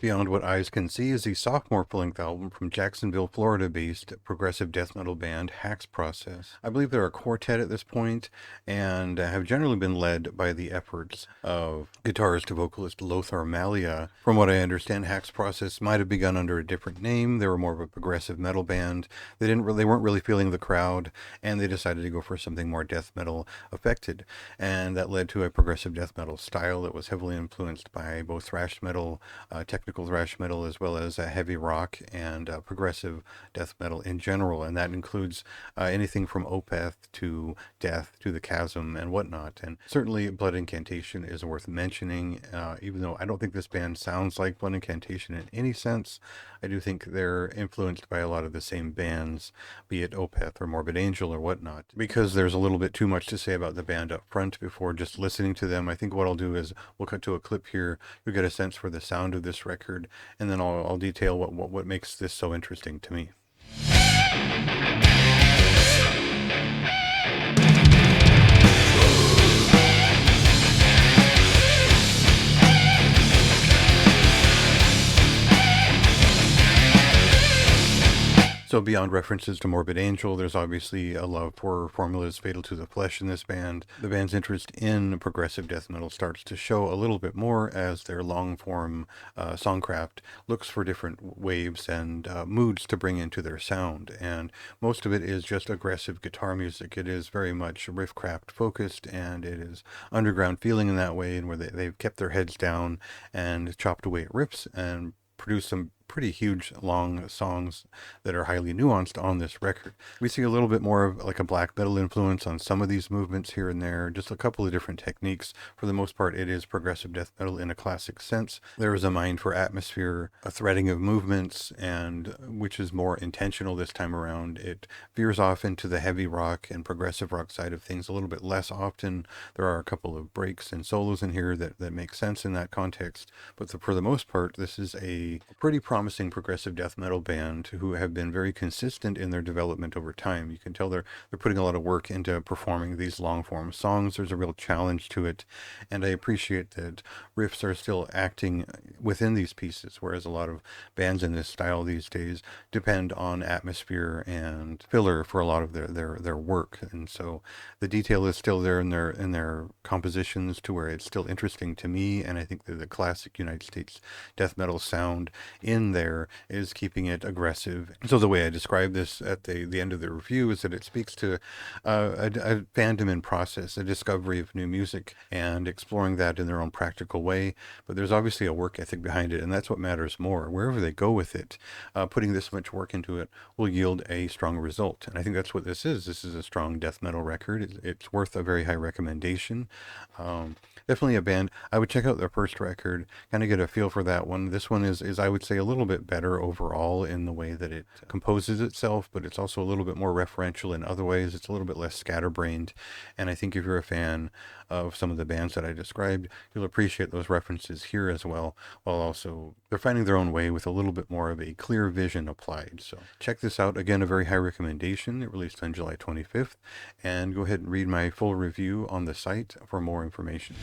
Beyond What Eyes Can See is the sophomore full-length album from Jacksonville, Florida-based progressive death metal band Haxprocess. I believe they're a quartet at this point and have generally been led by the efforts of guitarist and vocalist Lothar Malia. From what I understand, Haxprocess might have begun under a different name. They were more of a progressive metal band. They weren't really feeling the crowd, and they decided to go for something more death metal affected, and that led to a progressive death metal style that was heavily influenced by both thrash metal, technical thrash metal, as well as heavy rock and progressive death metal in general. And that includes anything from Opeth to Death to The Chasm and whatnot. And certainly Blood Incantation is worth mentioning, even though I don't think this band sounds like Blood Incantation in any sense. I do think they're influenced by a lot of the same bands, be it Opeth or Morbid Angel or whatnot. Because there's a little bit too much to say about the band up front before just listening to them, I think what I'll do is we'll cut to a clip here. You'll get a sense for the sound of this record, and then I'll detail what makes this so interesting to me. So beyond references to Morbid Angel, there's obviously a love for formulas fatal to the flesh in this band. The band's interest in progressive death metal starts to show a little bit more as their long-form songcraft looks for different waves and moods to bring into their sound. And most of it is just aggressive guitar music. It is very much riffcraft focused, and it is underground feeling in that way, and where they've kept their heads down and chopped away at riffs and produced some pretty huge long songs that are highly nuanced on this record. We see a little bit more of like a black metal influence on some of these movements here and there, just a couple of different techniques. For the most part, it is progressive death metal in a classic sense. There is a mind for atmosphere, a threading of movements, and which is more intentional this time around. It veers off into the heavy rock and progressive rock side of things a little bit less often. There are a couple of breaks and solos in here that make sense in that context, but for the most part, this is a pretty promising progressive death metal band who have been very consistent in their development over time. You can tell they're putting a lot of work into performing these long form songs. There's a real challenge to it, and I appreciate that riffs are still acting within these pieces, whereas a lot of bands in this style these days depend on atmosphere and filler for a lot of their work. And so the detail is still there in their compositions to where it's still interesting to me, and I think that the classic United States death metal sound in there is keeping it aggressive. So the way I describe this at the end of the review is that it speaks to a fandom in process, a discovery of new music, and exploring that in their own practical way. But there's obviously a work ethic behind it, and that's what matters more. Wherever they go with it, putting this much work into it will yield a strong result. And I think that's what this is. This is a strong death metal record. It's worth a very high recommendation. Definitely a band. I would check out their first record, kind of get a feel for that one. This one is I would say a little bit better overall in the way that it composes itself, but it's also a little bit more referential in other ways. It's a little bit less scatterbrained, and I think if you're a fan of some of the bands that I described, you'll appreciate those references here as well, while also they're finding their own way with a little bit more of a clear vision applied. So check this out. Again, a very high recommendation. It released on July 25th, and go ahead and read my full review on the site for more information.